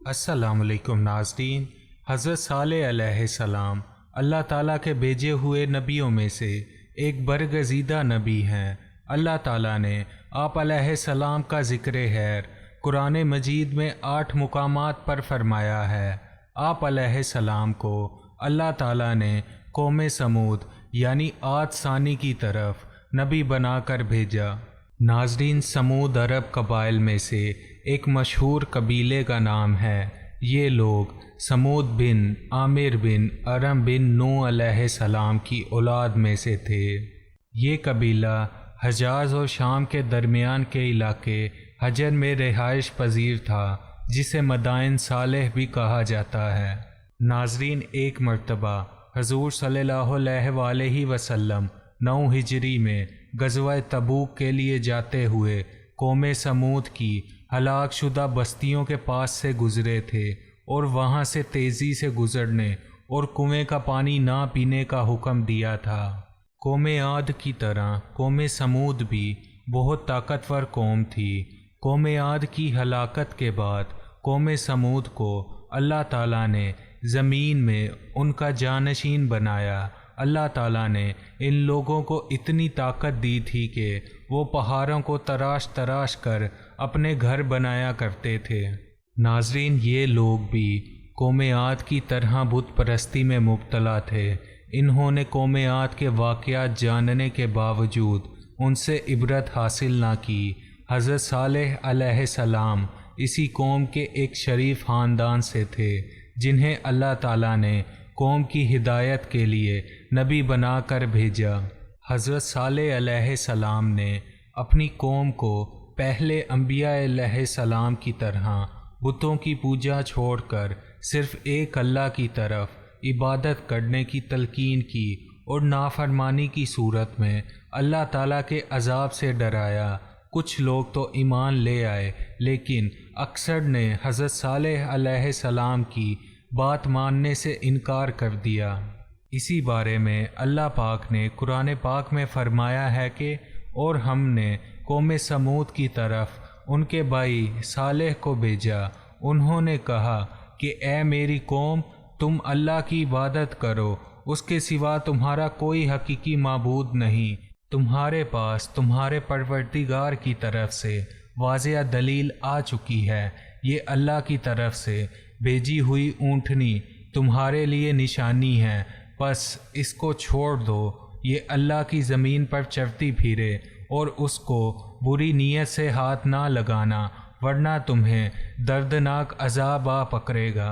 السلام علیکم ناظرین۔ حضرت صالح علیہ السلام اللہ تعالیٰ کے بھیجے ہوئے نبیوں میں سے ایک برگزیدہ نبی ہیں۔ اللہ تعالیٰ نے آپ علیہ السلام کا ذکر خیر قرآن مجید میں 8 مقامات پر فرمایا ہے۔ آپ علیہ السلام کو اللہ تعالیٰ نے قوم سمود یعنی عاد ثانی کی طرف نبی بنا کر بھیجا۔ ناظرین، سمود عرب قبائل میں سے ایک مشہور قبیلے کا نام ہے۔ یہ لوگ سمود بن عامر بن ارم بن نوح علیہ السلام کی اولاد میں سے تھے۔ یہ قبیلہ حجاز اور شام کے درمیان کے علاقے حجر میں رہائش پذیر تھا، جسے مدائن صالح بھی کہا جاتا ہے۔ ناظرین، ایک مرتبہ حضور صلی اللہ علیہ وآلہ وسلم 9 ہجری میں غزوہ تبوک کے لیے جاتے ہوئے قوم سمود کی ہلاک شدہ بستیوں کے پاس سے گزرے تھے اور وہاں سے تیزی سے گزرنے اور کنویں کا پانی نہ پینے کا حکم دیا تھا۔ قوم عاد کی طرح قوم سمود بھی بہت طاقتور قوم تھی۔ قوم عاد کی ہلاکت کے بعد قوم سمود کو اللہ تعالیٰ نے زمین میں ان کا جانشین بنایا۔ اللہ تعالیٰ نے ان لوگوں کو اتنی طاقت دی تھی کہ وہ پہاڑوں کو تراش تراش کر اپنے گھر بنایا کرتے تھے۔ ناظرین، یہ لوگ بھی قوم عاد کی طرح بت پرستی میں مبتلا تھے۔ انہوں نے قوم عاد کے واقعات جاننے کے باوجود ان سے عبرت حاصل نہ کی۔ حضرت صالح علیہ السلام اسی قوم کے ایک شریف خاندان سے تھے، جنہیں اللہ تعالیٰ نے قوم کی ہدایت کے لیے نبی بنا کر بھیجا۔ حضرت صالح علیہ السلام نے اپنی قوم کو پہلے انبیاء علیہ السلام کی طرح بتوں کی پوجا چھوڑ کر صرف ایک اللہ کی طرف عبادت کرنے کی تلقین کی اور نافرمانی کی صورت میں اللہ تعالیٰ کے عذاب سے ڈرایا۔ کچھ لوگ تو ایمان لے آئے، لیکن اکثر نے حضرت صالح علیہ السلام کی بات ماننے سے انکار کر دیا۔ اسی بارے میں اللہ پاک نے قرآن پاک میں فرمایا ہے کہ اور ہم نے قوم سمود کی طرف ان کے بھائی صالح کو بھیجا۔ انہوں نے کہا کہ اے میری قوم، تم اللہ کی عبادت کرو، اس کے سوا تمہارا کوئی حقیقی معبود نہیں۔ تمہارے پاس تمہارے پروردگار کی طرف سے واضح دلیل آ چکی ہے۔ یہ اللہ کی طرف سے بھیجی ہوئی اونٹنی تمہارے لیے نشانی ہے، بس اس کو چھوڑ دو۔ یہ اللہ کی زمین پر چرتی پھرے اور اس کو بری نیت سے ہاتھ نہ لگانا، ورنہ تمہیں دردناک عذاب آ پکڑے گا۔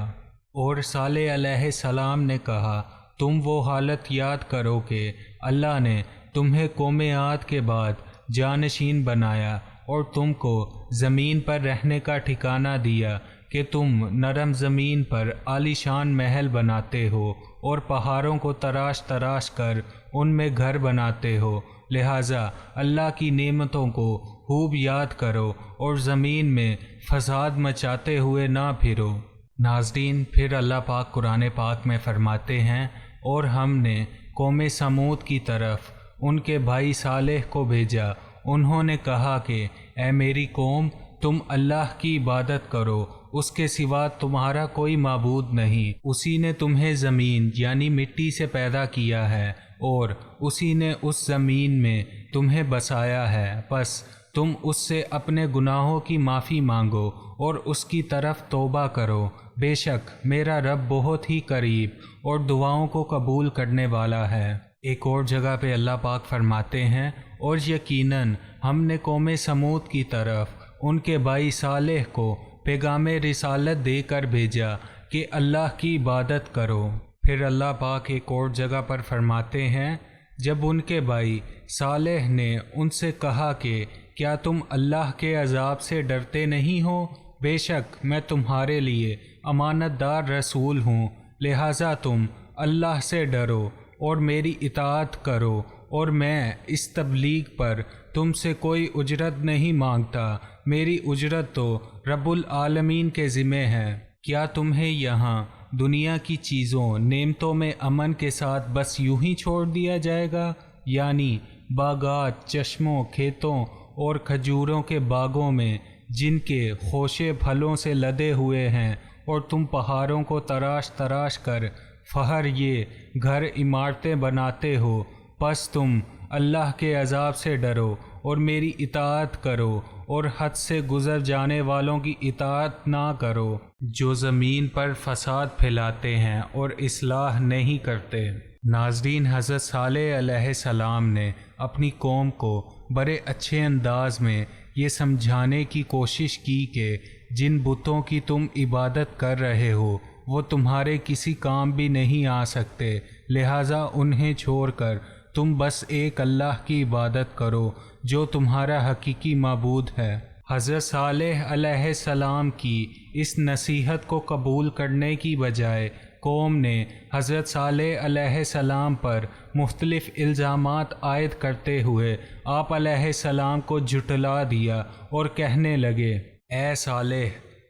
اور صالح علیہ السلام نے کہا، تم وہ حالت یاد کرو کہ اللہ نے تمہیں قوم عاد کے بعد جانشین بنایا اور تم کو زمین پر رہنے کا ٹھکانہ دیا کہ تم نرم زمین پر عالی شان محل بناتے ہو اور پہاڑوں کو تراش تراش کر ان میں گھر بناتے ہو۔ لہٰذا اللہ کی نعمتوں کو خوب یاد کرو اور زمین میں فساد مچاتے ہوئے نہ پھرو۔ ناظرین، پھر اللہ پاک قرآن پاک میں فرماتے ہیں، اور ہم نے قوم سمود کی طرف ان کے بھائی صالح کو بھیجا۔ انہوں نے کہا کہ اے میری قوم، تم اللہ کی عبادت کرو، اس کے سوا تمہارا کوئی معبود نہیں۔ اسی نے تمہیں زمین یعنی مٹی سے پیدا کیا ہے اور اسی نے اس زمین میں تمہیں بسایا ہے، بس تم اس سے اپنے گناہوں کی معافی مانگو اور اس کی طرف توبہ کرو۔ بے شک میرا رب بہت ہی قریب اور دعاؤں کو قبول کرنے والا ہے۔ ایک اور جگہ پہ اللہ پاک فرماتے ہیں، اور یقیناً ہم نے قوم سمود کی طرف ان کے بھائی صالح کو پیغام رسالت دے کر بھیجا کہ اللہ کی عبادت کرو۔ پھر اللہ پاک ایک اور جگہ پر فرماتے ہیں، جب ان کے بھائی صالح نے ان سے کہا کہ کیا تم اللہ کے عذاب سے ڈرتے نہیں ہو؟ بے شک میں تمہارے لیے امانت دار رسول ہوں، لہٰذا تم اللہ سے ڈرو اور میری اطاعت کرو، اور میں اس تبلیغ پر تم سے کوئی اجرت نہیں مانگتا۔ میری اجرت تو رب العالمین کے ذمہ ہے۔ کیا تمہیں یہاں دنیا کی چیزوں نعمتوں میں امن کے ساتھ بس یوں ہی چھوڑ دیا جائے گا؟ یعنی باغات، چشموں، کھیتوں اور کھجوروں کے باغوں میں جن کے خوشے پھلوں سے لدے ہوئے ہیں، اور تم پہاڑوں کو تراش تراش کر فخر یہ گھر عمارتیں بناتے ہو، پس تم اللہ کے عذاب سے ڈرو اور میری اطاعت کرو اور حد سے گزر جانے والوں کی اطاعت نہ کرو، جو زمین پر فساد پھیلاتے ہیں اور اصلاح نہیں کرتے۔ ناظرین، حضرت صالح علیہ السلام نے اپنی قوم کو بڑے اچھے انداز میں یہ سمجھانے کی کوشش کی کہ جن بتوں کی تم عبادت کر رہے ہو وہ تمہارے کسی کام بھی نہیں آ سکتے، لہٰذا انہیں چھوڑ کر تم بس ایک اللہ کی عبادت کرو جو تمہارا حقیقی معبود ہے۔ حضرت صالح علیہ السلام کی اس نصیحت کو قبول کرنے کی بجائے قوم نے حضرت صالح علیہ السلام پر مختلف الزامات عائد کرتے ہوئے آپ علیہ السلام کو جھٹلا دیا اور کہنے لگے، اے صالح،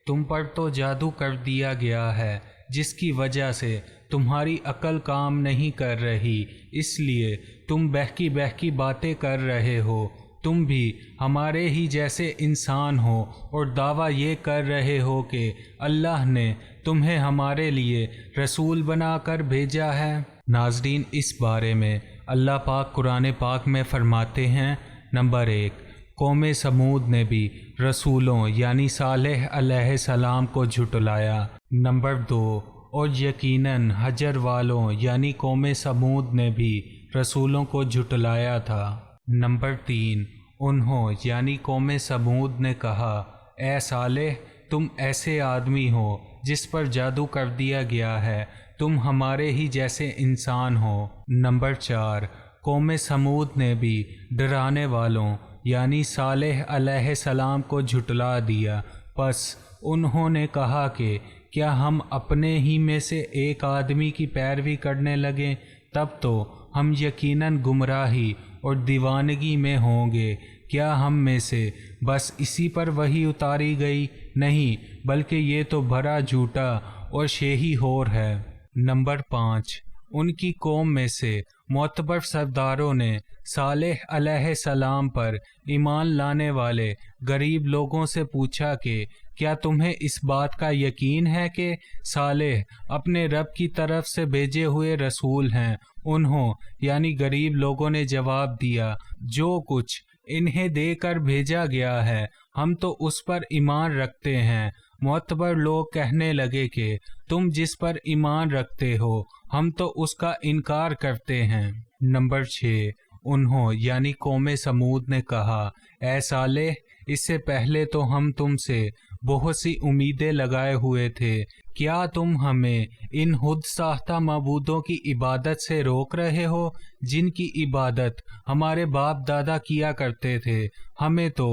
تم پر تو جادو کر دیا گیا ہے جس کی وجہ سے تمہاری عقل کام نہیں کر رہی، اس لیے تم بہکی بہکی باتیں کر رہے ہو، تم بھی ہمارے ہی جیسے انسان ہو اور دعویٰ یہ کر رہے ہو کہ اللہ نے تمہیں ہمارے لیے رسول بنا کر بھیجا ہے۔ ناظرین، اس بارے میں اللہ پاک قرآن پاک میں فرماتے ہیں، نمبر 1، قوم سمود نے بھی رسولوں یعنی صالح علیہ السلام کو جھٹلایا۔ نمبر 2، اور یقیناً حجر والوں یعنی قوم سمود نے بھی رسولوں کو جھٹلایا تھا۔ نمبر 3، انہوں یعنی قوم سمود نے کہا، اے صالح، تم ایسے آدمی ہو جس پر جادو کر دیا گیا ہے، تم ہمارے ہی جیسے انسان ہو۔ نمبر 4، قوم سمود نے بھی ڈرانے والوں یعنی صالح علیہ السلام کو جھٹلا دیا، پس انہوں نے کہا کہ کیا ہم اپنے ہی میں سے ایک آدمی کی پیروی کرنے لگیں، تب تو ہم یقیناً گمراہی اور دیوانگی میں ہوں گے۔ کیا ہم میں سے بس اسی پر وحی اتاری گئی؟ نہیں، بلکہ یہ تو بھرا جھوٹا اور شیہی ہور ہے۔ نمبر 5، ان کی قوم میں سے معتبر سرداروں نے صالح علیہ السلام پر ایمان لانے والے غریب لوگوں سے پوچھا کہ کیا تمہیں اس بات کا یقین ہے کہ صالح اپنے رب کی طرف سے بھیجے ہوئے رسول ہیں؟ انہوں یعنی غریب لوگوں نے جواب دیا، جو کچھ انہیں دے کر بھیجا گیا ہے ہم تو اس پر ایمان رکھتے ہیں۔ معتبر لوگ کہنے لگے کہ تم جس پر ایمان رکھتے ہو ہم تو اس کا انکار کرتے ہیں۔ نمبر 6، انہوں یعنی قوم سمود نے کہا، اے صالح، اس سے پہلے تو ہم تم سے بہت سی امیدیں لگائے ہوئے تھے، کیا تم ہمیں ان خود ساختہ معبودوں کی عبادت سے روک رہے ہو جن کی عبادت ہمارے باپ دادا کیا کرتے تھے؟ ہمیں تو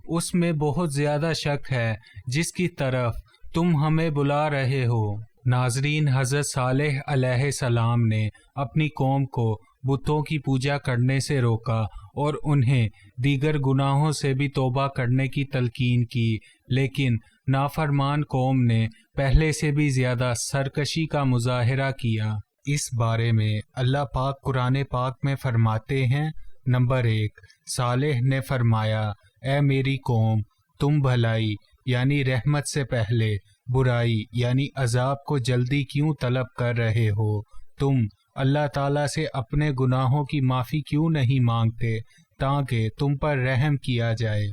اس میں بہت زیادہ شک ہے جس کی طرف تم ہمیں بلا رہے ہو۔ ناظرین، حضرت صالح علیہ السلام نے اپنی قوم کو بتوں کی پوجا کرنے سے روکا اور انہیں دیگر گناہوں سے بھی توبہ کرنے کی تلقین کی، لیکن نافرمان قوم نے پہلے سے بھی زیادہ سرکشی کا مظاہرہ کیا۔ اس بارے میں اللہ پاک قرآن پاک میں فرماتے ہیں، نمبر 1، صالح نے فرمایا، اے میری قوم، تم بھلائی یعنی رحمت سے پہلے برائی یعنی عذاب کو جلدی کیوں طلب کر رہے ہو؟ تم اللہ تعالیٰ سے اپنے گناہوں کی معافی کیوں نہیں مانگتے تاکہ تم پر رحم کیا جائے؟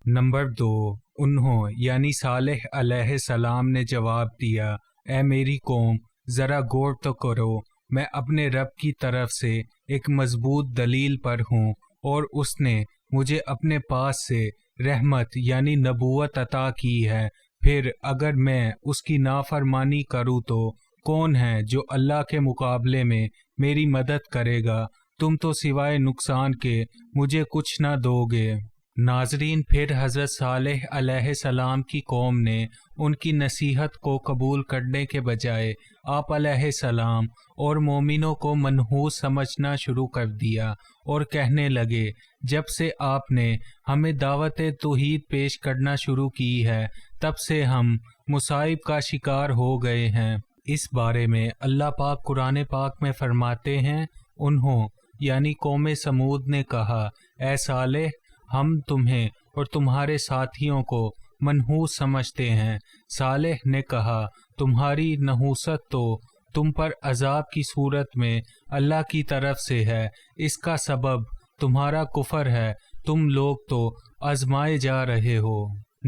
نمبر 2، انہوں یعنی صالح علیہ السلام نے جواب دیا، اے میری قوم، ذرا غور تو کرو، میں اپنے رب کی طرف سے ایک مضبوط دلیل پر ہوں اور اس نے مجھے اپنے پاس سے رحمت یعنی نبوت عطا کی ہے، پھر اگر میں اس کی نافرمانی کروں تو کون ہے جو اللہ کے مقابلے میں میری مدد کرے گا؟ تم تو سوائے نقصان کے مجھے کچھ نہ دو گے۔ ناظرین، پھر حضرت صالح علیہ السلام کی قوم نے ان کی نصیحت کو قبول کرنے کے بجائے آپ علیہ السلام اور مومنوں کو منحوس سمجھنا شروع کر دیا اور کہنے لگے، جب سے آپ نے ہمیں دعوت توحید پیش کرنا شروع کی ہے تب سے ہم مصائب کا شکار ہو گئے ہیں۔ اس بارے میں اللہ پاک قرآن پاک میں فرماتے ہیں، انہوں یعنی قوم سمود نے کہا، اے صالح، ہم تمہیں اور تمہارے ساتھیوں کو منحوس سمجھتے ہیں۔ صالح نے کہا، تمہاری نحوست تو تم پر عذاب کی صورت میں اللہ کی طرف سے ہے، اس کا سبب تمہارا کفر ہے، تم لوگ تو آزمائے جا رہے ہو۔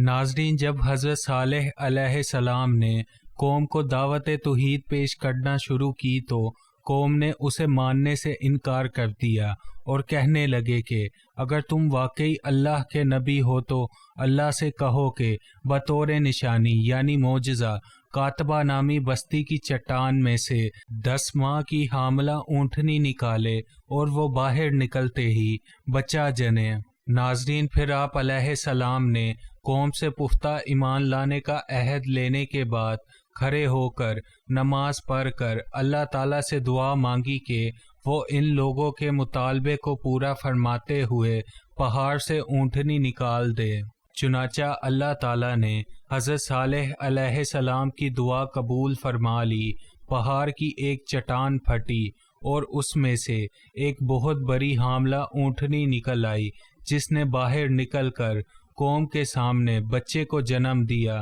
ناظرین، جب حضرت صالح علیہ السلام نے قوم کو دعوت توحید پیش کرنا شروع کی تو قوم نے اسے ماننے سے انکار کر دیا اور کہنے لگے کہ اگر تم واقعی اللہ کے نبی ہو تو اللہ سے کہو کہ بطور نشانی یعنی معجزہ کاتبہ نامی بستی کی چٹان میں سے 10 ماہ کی حاملہ اونٹنی نکالے اور وہ باہر نکلتے ہی بچہ جنے۔ ناظرین، پھر آپ علیہ السلام نے قوم سے پختہ ایمان لانے کا عہد لینے کے بعد کھڑے ہو کر نماز پڑھ کر اللہ تعالیٰ سے دعا مانگی کہ وہ ان لوگوں کے مطالبے کو پورا فرماتے ہوئے پہاڑ سے اونٹنی نکال دے۔ چنانچہ اللہ تعالیٰ نے حضرت صالح علیہ السلام کی دعا قبول فرما لی۔ پہاڑ کی ایک چٹان پھٹی اور اس میں سے ایک بہت بڑی حاملہ اونٹنی نکل آئی، جس نے باہر نکل کر قوم کے سامنے بچے کو جنم دیا۔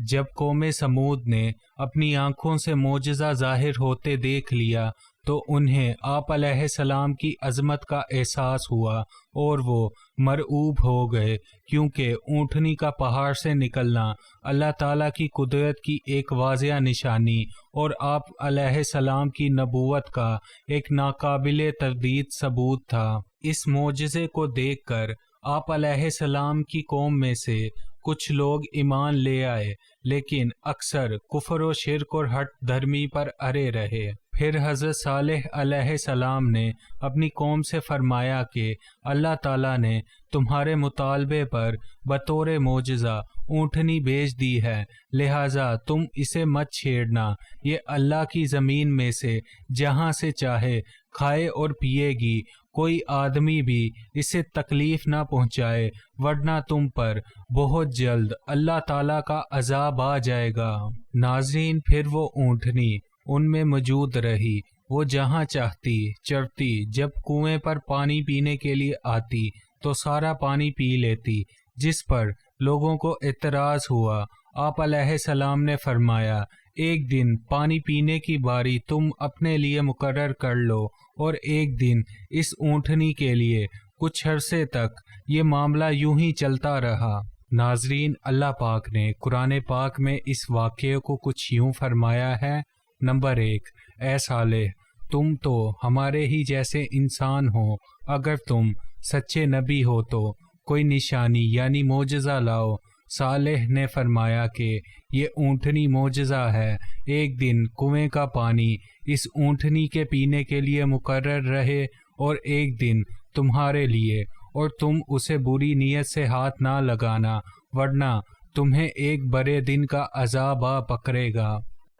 جب قوم سمود نے اپنی آنکھوں سے معجزہ ظاہر ہوتے دیکھ لیا تو انہیں آپ علیہ السلام کی عظمت کا احساس ہوا اور وہ مرعوب ہو گئے، کیونکہ اونٹنی کا پہاڑ سے نکلنا اللہ تعالیٰ کی قدرت کی ایک واضح نشانی اور آپ علیہ السلام کی نبوت کا ایک ناقابل تردید ثبوت تھا۔ اس معجزے کو دیکھ کر آپ علیہ السلام کی قوم میں سے کچھ لوگ ایمان لے آئے، لیکن اکثر کفر و شرک اور ہٹ دھرمی پر اڑے رہے۔ پھر حضرت صالح علیہ السلام نے اپنی قوم سے فرمایا کہ اللہ تعالیٰ نے تمہارے مطالبے پر بطور معجزہ اونٹنی بھیج دی ہے، لہٰذا تم اسے مت چھیڑنا، یہ اللہ کی زمین میں سے جہاں سے چاہے کھائے اور پیے گی، کوئی آدمی بھی اسے تکلیف نہ پہنچائے، ورنہ تم پر بہت جلد اللہ تعالیٰ کا عذاب آ جائے گا۔ ناظرین، پھر وہ اونٹنی ان میں موجود رہی، وہ جہاں چاہتی چرتی، جب کنویں پر پانی پینے کے لیے آتی تو سارا پانی پی لیتی، جس پر لوگوں کو اعتراض ہوا۔ آپ علیہ السلام نے فرمایا، ایک دن پانی پینے کی باری تم اپنے لیے مقرر کر لو اور ایک دن اس اونٹنی کے لیے۔ کچھ عرصے تک یہ معاملہ یوں ہی چلتا رہا۔ ناظرین، اللہ پاک نے قرآن پاک میں اس واقعے کو کچھ یوں فرمایا ہے۔ نمبر 1، اے صالح، تم تو ہمارے ہی جیسے انسان ہو، اگر تم سچے نبی ہو تو کوئی نشانی یعنی معجزہ لاؤ۔ صالح نے فرمایا کہ یہ اونٹنی معجزہ ہے۔ ایک دن کنویں کا پانی اس اونٹنی کے پینے کے لیے مقرر رہے اور ایک دن تمہارے لیے، اور تم اسے بری نیت سے ہاتھ نہ لگانا، ورنہ تمہیں ایک بڑے دن کا عذاب آ پکڑے گا۔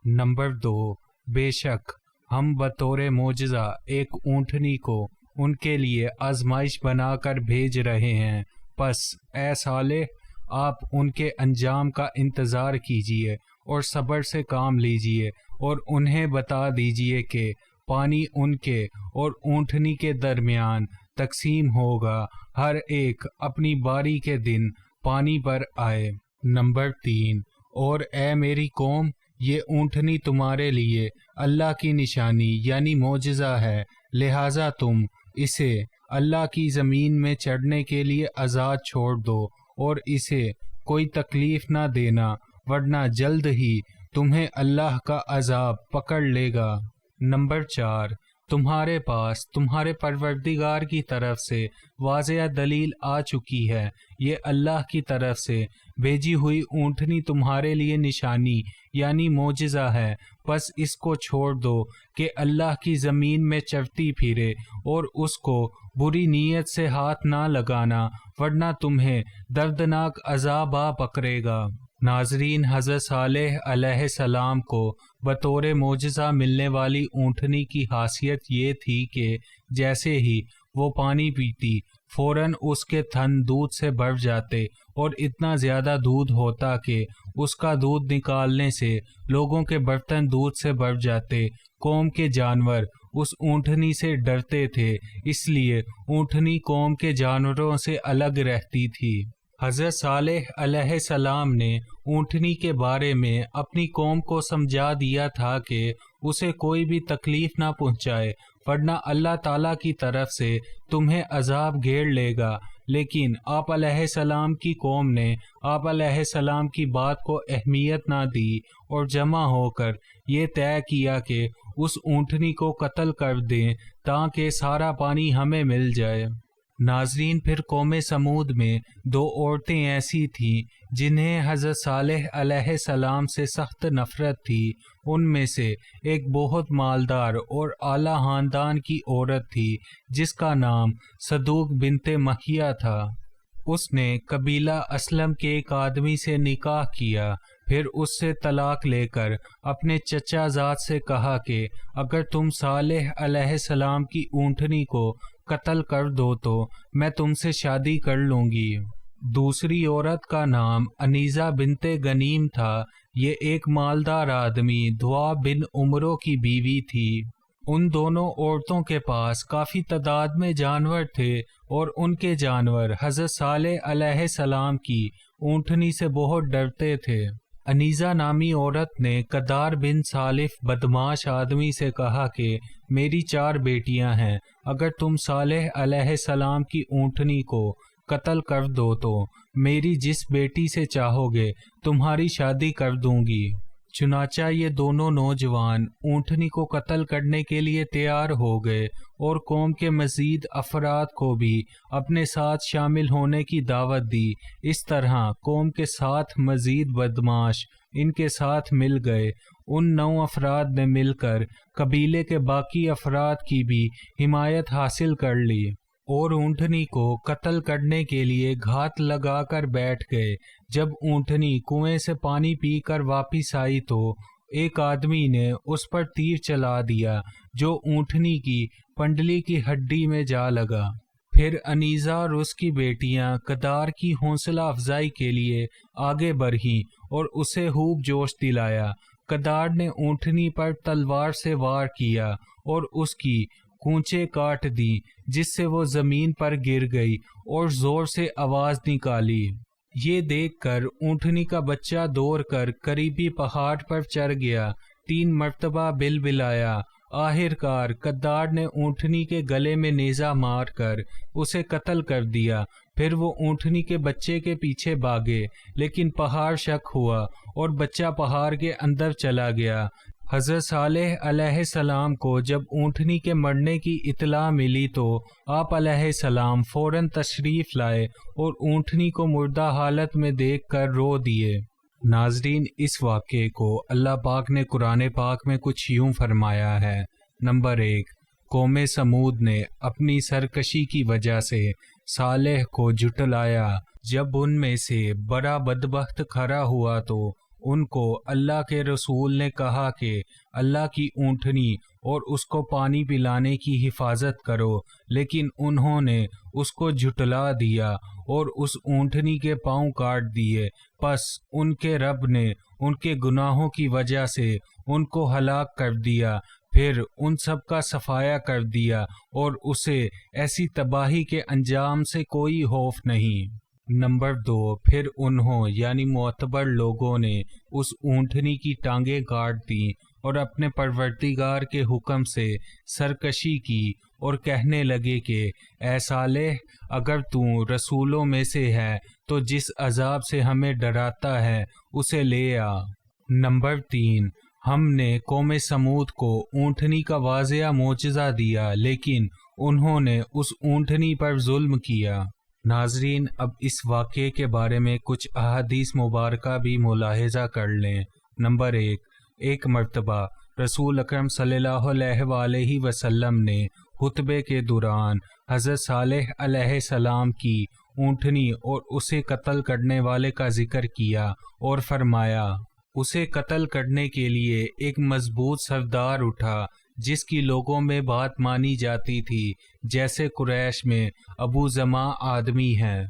نمبر 2، بے شک ہم بطور معجزہ ایک اونٹنی کو ان کے لیے آزمائش بنا کر بھیج رہے ہیں، پس اے صالح آپ ان کے انجام کا انتظار کیجیے اور صبر سے کام لیجیے، اور انہیں بتا دیجیے کہ پانی ان کے اور اونٹنی کے درمیان تقسیم ہوگا، ہر ایک اپنی باری کے دن پانی پر آئے۔ نمبر 3، اور اے میری قوم، یہ اونٹنی تمہارے لیے اللہ کی نشانی یعنی معجزہ ہے، لہٰذا تم اسے اللہ کی زمین میں چڑھنے کے لیے آزاد چھوڑ دو اور اسے کوئی تکلیف نہ دینا، ورنہ جلد ہی تمہیں اللہ کا عذاب پکڑ لے گا۔ نمبر 4، تمہارے پاس تمہارے پروردگار کی طرف سے واضح دلیل آ چکی ہے، یہ اللہ کی طرف سے بھیجی ہوئی اونٹنی تمہارے لیے نشانی یعنی معجزہ ہے، بس اس کو چھوڑ دو کہ اللہ کی زمین میں چرتی پھرے اور اس کو بری نیت سے ہاتھ نہ لگانا، ورنہ تمہیں دردناک عذاب آ پکڑے گا۔ ناظرین، حضرت صالح علیہ السلام کو بطور معجزہ ملنے والی اونٹنی کی خاصیت یہ تھی کہ جیسے ہی وہ پانی پیتی فوراً اس کے تھن دودھ سے بھر جاتے اور اتنا زیادہ دودھ ہوتا کہ اس کا دودھ نکالنے سے لوگوں کے برتن دودھ سے بھر جاتے۔ قوم کے جانور اس اونٹنی سے ڈرتے تھے، اس لیے اونٹنی قوم کے جانوروں سے الگ رہتی تھی۔ حضرت صالح علیہ السلام نے اونٹنی کے بارے میں اپنی قوم کو سمجھا دیا تھا کہ اسے کوئی بھی تکلیف نہ پہنچائے، ورنہ اللہ تعالیٰ کی طرف سے تمہیں عذاب گھیر لے گا، لیکن آپ علیہ السلام کی قوم نے آپ علیہ السلام کی بات کو اہمیت نہ دی اور جمع ہو کر یہ طے کیا کہ اس اونٹنی کو قتل کر دیں تاکہ سارا پانی ہمیں مل جائے۔ ناظرین، پھر قوم سمود میں دو عورتیں ایسی تھیں جنہیں حضرت صالح علیہ السلام سے سخت نفرت تھی۔ ان میں سے ایک بہت مالدار اور اعلیٰ خاندان کی عورت تھی جس کا نام صدوق بنت محیہ تھا۔ اس نے قبیلہ اسلم کے ایک آدمی سے نکاح کیا، پھر اس سے طلاق لے کر اپنے چچا زاد سے کہا کہ اگر تم صالح علیہ السلام کی اونٹنی کو قتل کر دو تو میں تم سے شادی کر لوں گی۔ دوسری عورت کا نام انیزہ بنت غنیم تھا۔ یہ ایک مالدار آدمی دعا بن عمرو کی بیوی تھی۔ ان دونوں عورتوں کے پاس کافی تعداد میں جانور تھے اور ان کے جانور حضرت صالح علیہ السلام کی اونٹنی سے بہت ڈرتے تھے۔ انیزہ نامی عورت نے قدار بن سالف بدماش آدمی سے کہا کہ میری 4 بیٹیاں ہیں، اگر تم صالح علیہ السلام کی اونٹنی کو قتل کر دو تو میری جس بیٹی سے چاہو گے تمہاری شادی کر دوں گی۔ چنانچہ یہ دونوں نوجوان اونٹنی کو قتل کرنے کے لیے تیار ہو گئے اور قوم کے مزید افراد کو بھی اپنے ساتھ شامل ہونے کی دعوت دی۔ اس طرح قوم کے 7 مزید بدماش ان کے ساتھ مل گئے۔ ان 9 افراد نے مل کر قبیلے کے باقی افراد کی بھی حمایت حاصل کر لی اور اونٹنی کو قتل کرنے کے لیے گھات لگا کر بیٹھ گئے۔ جب اونٹنی کنویں سے پانی پی کر واپس آئی تو ایک آدمی نے اس پر تیر چلا دیا جو اونٹنی کی پنڈلی کی ہڈی میں جا لگا۔ پھر انیزہ اور اس کی بیٹیاں قدار کی حوصلہ افزائی کے لیے آگے بڑھیں اور اسے خوب جوش دلایا۔ قدار نے اونٹنی پر تلوار سے وار کیا اور اس کی کونچیں کاٹ دی، جس سے وہ زمین پر گر گئی اور زور سے آواز نکالی۔ یہ دیکھ کر اونٹنی کا بچہ دوڑ کر قریبی پہاڑ پر چڑھ گیا، 3 مرتبہ بلبلایا۔ آخر کار قدار نے اونٹنی کے گلے میں نیزہ مار کر اسے قتل کر دیا۔ پھر وہ اونٹنی کے بچے کے پیچھے بھاگے، لیکن پہاڑ شک ہوا اور بچہ پہاڑ کے اندر چلا گیا۔ حضرت صالح علیہ السلام کو جب اونٹنی کے مرنے کی اطلاع ملی تو آپ علیہ السلام فوراً تشریف لائے اور اونٹنی کو مردہ حالت میں دیکھ کر رو دیے۔ ناظرین، اس واقعے کو اللہ پاک نے قرآن پاک میں کچھ یوں فرمایا ہے۔ نمبر 1، قوم سمود نے اپنی سرکشی کی وجہ سے صالح کو جھٹلایا۔ جب ان میں سے بڑا بدبخت کھڑا ہوا تو ان کو اللہ کے رسول نے کہا کہ اللہ کی اونٹنی اور اس کو پانی پلانے کی حفاظت کرو، لیکن انہوں نے اس کو جھٹلا دیا اور اس اونٹنی کے پاؤں کاٹ دیے۔ پس ان کے رب نے ان کے گناہوں کی وجہ سے ان کو ہلاک کر دیا، پھر ان سب کا صفایا کر دیا اور اسے ایسی تباہی کے انجام سے کوئی خوف نہیں۔ نمبر 2، پھر انہوں یعنی معتبر لوگوں نے اس اونٹنی کی ٹانگیں کاٹ دیں اور اپنے پروردگار کے حکم سے سرکشی کی اور کہنے لگے کہ اے صالح، اگر تو رسولوں میں سے ہے تو جس عذاب سے ہمیں ڈراتا ہے اسے لے آ۔ نمبر 3، ہم نے قوم سمود کو اونٹنی کا واضح معجزہ دیا، لیکن انہوں نے اس اونٹنی پر ظلم کیا۔ ناظرین، اب اس واقعے کے بارے میں کچھ احادیث مبارکہ بھی ملاحظہ کر لیں۔ نمبر 1، ایک مرتبہ رسول اکرم صلی اللہ علیہ وآلہ وسلم نے خطبے کے دوران حضرت صالح علیہ السلام کی اونٹنی اور اسے قتل کرنے والے کا ذکر کیا اور فرمایا، اسے قتل کرنے کے لیے ایک مضبوط سردار اٹھا جس کی لوگوں میں بات مانی جاتی تھی، جیسے قریش میں ابو زمع آدمی ہیں۔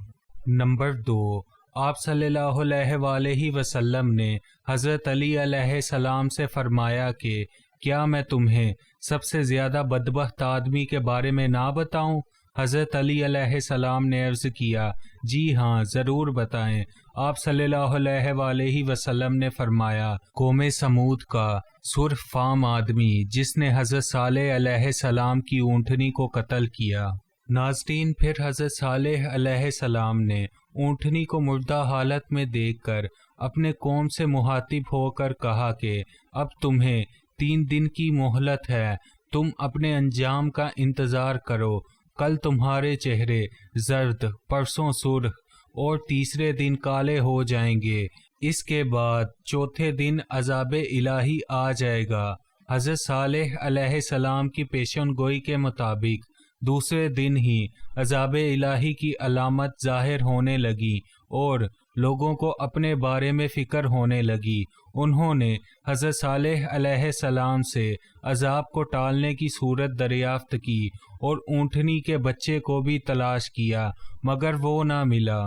نمبر 2، آپ صلی اللہ علیہ وآلہ وسلم نے حضرت علی علیہ السلام سے فرمایا کہ کیا میں تمہیں سب سے زیادہ بدبخت آدمی کے بارے میں نہ بتاؤں؟ حضرت علی علیہ السلام نے عرض کیا، جی ہاں ضرور بتائیں۔ آپ صلی اللہ علیہ وآلہ وسلم نے فرمایا، قوم سمود کا سرخ فام آدمی جس نے حضرت صالح علیہ السلام کی اونٹنی کو قتل کیا۔ ناظرین، پھر حضرت صالح علیہ السلام نے اونٹنی کو مردہ حالت میں دیکھ کر اپنے قوم سے مخاطب ہو کر کہا کہ اب تمہیں 3 دن کی مہلت ہے، تم اپنے انجام کا انتظار کرو۔ کل تمہارے چہرے زرد، پرسوں سرخ اور تیسرے دن کالے ہو جائیں گے۔ اس کے بعد چوتھے دن عذاب الہی آ جائے گا۔ حضرت صالح علیہ السلام کی پیشن گوئی کے مطابق دوسرے دن ہی عذاب الہی کی علامت ظاہر ہونے لگی اور لوگوں کو اپنے بارے میں فکر ہونے لگی۔ انہوں نے حضرت صالح علیہ السلام سے عذاب کو ٹالنے کی صورت دریافت کی اور اونٹنی کے بچے کو بھی تلاش کیا مگر وہ نہ ملا۔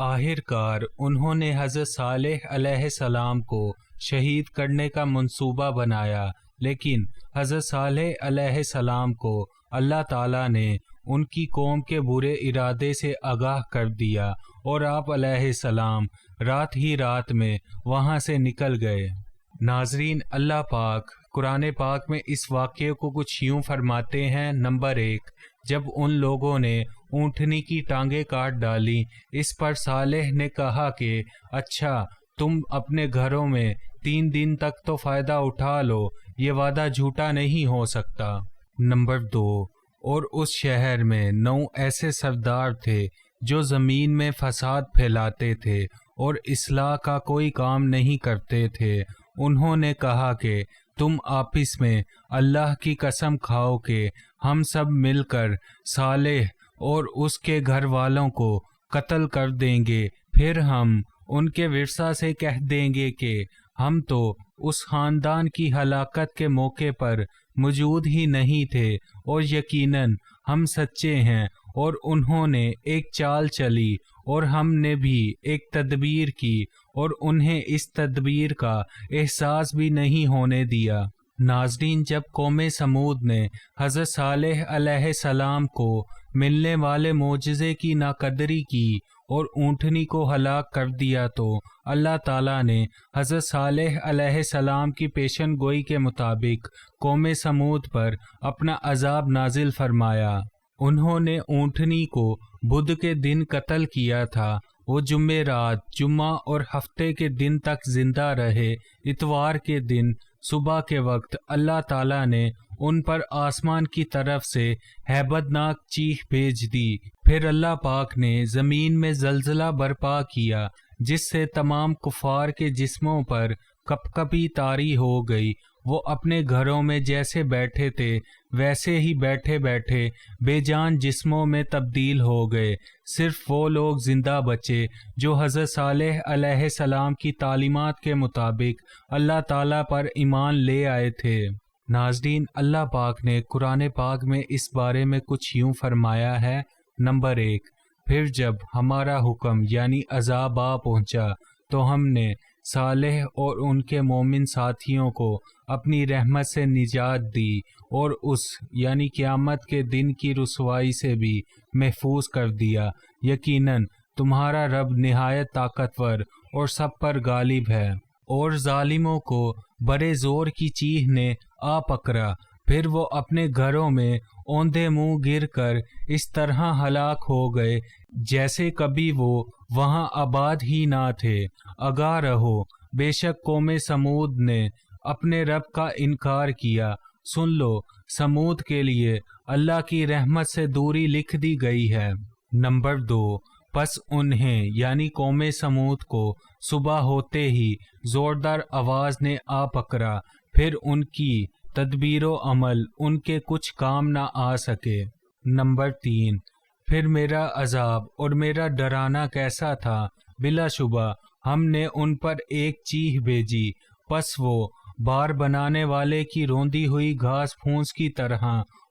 آخر کار انہوں نے حضرت صالح علیہ السلام کو شہید کرنے کا منصوبہ بنایا، لیکن حضرت صالح علیہ السلام کو اللہ تعالیٰ نے ان کی قوم کے برے ارادے سے آگاہ کر دیا اور آپ علیہ السلام رات ہی رات میں وہاں سے نکل گئے۔ ناظرین، اللہ پاک قرآن پاک میں اس واقعے کو کچھ یوں فرماتے ہیں۔ نمبر 1، جب ان لوگوں نے اونٹنی کی ٹانگیں کاٹ ڈالی، اس پر صالح نے کہا کہ اچھا تم اپنے گھروں میں 3 دن تک تو فائدہ اٹھا لو، یہ وعدہ جھوٹا نہیں ہو سکتا۔ نمبر 2، اور اس شہر میں 9 ایسے سردار تھے جو زمین میں فساد پھیلاتے تھے اور اصلاح کا کوئی کام نہیں کرتے تھے۔ انہوں نے کہا کہ تم آپس میں اللہ کی قسم کھاؤ کہ ہم سب مل کر صالح اور اس کے گھر والوں کو قتل کر دیں گے، پھر ہم ان کے ورثہ سے کہہ دیں گے کہ ہم تو اس خاندان کی ہلاکت کے موقع پر موجود ہی نہیں تھے اور یقیناً ہم سچے ہیں۔ اور انہوں نے ایک چال چلی اور ہم نے بھی ایک تدبیر کی اور انہیں اس تدبیر کا احساس بھی نہیں ہونے دیا۔ ناظرین، جب قوم سمود نے حضرت صالح علیہ السلام کو ملنے والے معجزے کی ناقدری کی اور اونٹنی کو ہلاک کر دیا تو اللہ تعالیٰ نے حضرت صالح علیہ السلام کی پیشن گوئی کے مطابق قوم سمود پر اپنا عذاب نازل فرمایا۔ انہوں نے اونٹنی کو بدھ کے دن قتل کیا تھا، وہ جمعرات، جمعہ اور ہفتے کے دن تک زندہ رہے۔ اتوار کے دن صبح کے وقت اللہ تعالیٰ نے ان پر آسمان کی طرف سے ہیبت ناک چیخ بھیج دی۔ پھر اللہ پاک نے زمین میں زلزلہ برپا کیا جس سے تمام کفار کے جسموں پر کپکپی طاری ہو گئی۔ وہ اپنے گھروں میں جیسے بیٹھے تھے ویسے ہی بیٹھے بیٹھے بے جان جسموں میں تبدیل ہو گئے۔ صرف وہ لوگ زندہ بچے جو حضرت صالح علیہ السلام کی تعلیمات کے مطابق اللہ تعالیٰ پر ایمان لے آئے تھے۔ ناظرین، اللہ پاک نے قرآن پاک میں اس بارے میں کچھ یوں فرمایا ہے۔ نمبر 1، پھر جب ہمارا حکم یعنی عذاب آ پہنچا تو ہم نے صالح اور ان کے مومن ساتھیوں کو اپنی رحمت سے نجات دی اور اس یعنی قیامت کے دن کی رسوائی سے بھی محفوظ کر دیا۔ یقیناً تمہارا رب نہایت طاقتور اور سب پر غالب ہے۔ اور ظالموں کو بڑے زور کی چیخ نے آ پکڑا، پھر وہ اپنے گھروں میں اوندھے منہ گر کر اس طرح ہلاک ہو گئے جیسے کبھی وہ وہاں آباد ہی نہ تھے۔ آگاہ رہو، بے شک قوم سمود نے اپنے رب کا انکار کیا۔ سن لو، سمود کے لیے اللہ کی رحمت سے دوری لکھ دی گئی ہے۔ نمبر 2، پس انہیں یعنی قوم سمود کو صبح ہوتے ہی زوردار آواز نے آ پکڑا، پھر ان کی تدبیر و عمل ان کے کچھ کام نہ آ سکے۔ نمبر 3، پھر میرا عذاب اور میرا ڈرانا کیسا تھا، بلا شبہ ہم نے ان پر ایک چیخ بھیجی، پس وہ بار بنانے والے کی روندی ہوئی گھاس پھونس کی طرح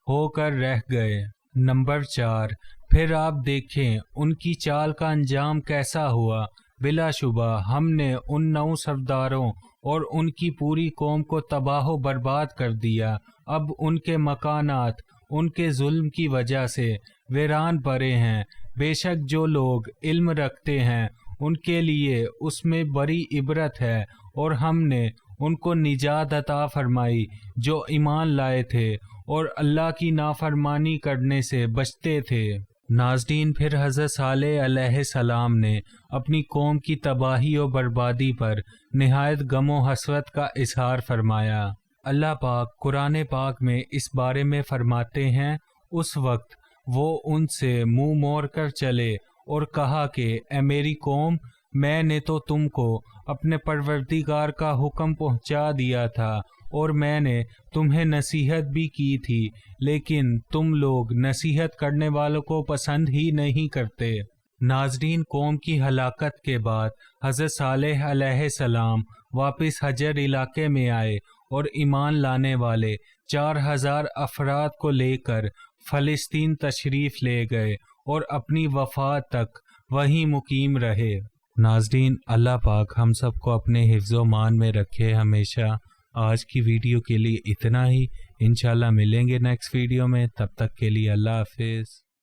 ہو کر رہ گئے۔ نمبر 4، پھر آپ دیکھیں ان کی چال کا انجام کیسا ہوا، بلا شبہ ہم نے ان 9 سرداروں اور ان کی پوری قوم کو تباہ و برباد کر دیا۔ اب ان کے مکانات ان کے ظلم کی وجہ سے ویران پڑے ہیں۔ بے شک جو لوگ علم رکھتے ہیں ان کے لیے اس میں بڑی عبرت ہے، اور ہم نے ان کو نجات عطا فرمائی جو ایمان لائے تھے اور اللہ کی نافرمانی کرنے سے بچتے تھے۔ ناظرین، پھر حضرت صالح علیہ السلام نے اپنی قوم کی تباہی و بربادی پر نہایت غم و حسرت کا اظہار فرمایا۔ اللہ پاک قرآن پاک میں اس بارے میں فرماتے ہیں، اس وقت وہ ان سے منہ موڑ کر چلے اور کہا کہ اے میری قوم، میں نے تو تم کو اپنے پروردگار کا حکم پہنچا دیا تھا اور میں نے تمہیں نصیحت بھی کی تھی، لیکن تم لوگ نصیحت کرنے والوں کو پسند ہی نہیں کرتے۔ ناظرین، قوم کی ہلاکت کے بعد حضرت صالح علیہ السلام واپس حجر علاقے میں آئے اور ایمان لانے والے 4000 افراد کو لے کر فلسطین تشریف لے گئے اور اپنی وفات تک وہیں مقیم رہے۔ ناظرین، اللہ پاک ہم سب کو اپنے حفظ و مان میں رکھے ہمیشہ۔ آج کی ویڈیو کے لیے اتنا ہی، انشاءاللہ ملیں گے نیکسٹ ویڈیو میں، تب تک کے لیے اللہ حافظ۔